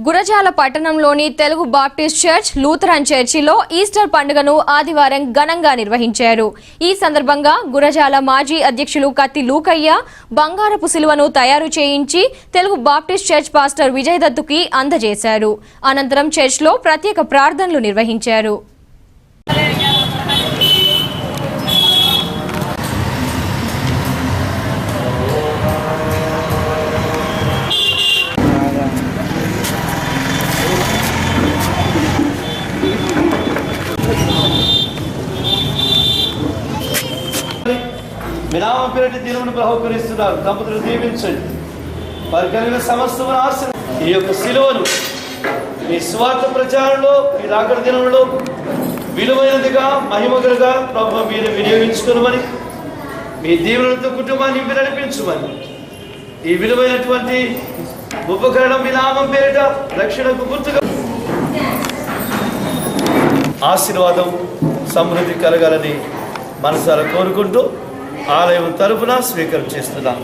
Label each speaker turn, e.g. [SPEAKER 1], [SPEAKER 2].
[SPEAKER 1] గురజాల పట్టణంలోని Telugu Baptist church Lutheran చర్చిలో Easter పండుగను ఆదివారం ఘనంగా నిర్వహించారు. ఈ సందర్భంగా గురజాల మాజీ అధ్యక్షులు కత్తి లూకయ్య బంగారపు సిలువను తయారు చేయించి Telugu Baptist church pastor Vijay దత్తుకి అందజేశారు. అనంతరం చర్చ్లో ప్రత్యేక ప్రార్థనలు నిర్వహించారు.
[SPEAKER 2] వినామ పేరిట దీనుని బహుకరిస్తున్నారు. దంపతులు దీవించండి. వారి కలిగిన సమస్తమును ఆశీర్వదించండి. ఈ యొక్క శిలువను మీ స్వార్థ ప్రచారంలో మీ రాకడ దినంలో విలువైనదిగా మహిమగలుగా ప్రభు మీరు వినియోగించుకోమని, మీ దీవులతో కుటుంబాన్ని మీరు నడిపించమని, ఈ విలువైనటువంటి ఉపకరణం మీ నామం పేరిట రక్షణకు గుర్తుగా ఆశీర్వాదం సమృద్ధి కలగాలని మనసారా కోరుకుంటూ ఆలయం తరపున స్వీకరణ చేస్తున్నాం.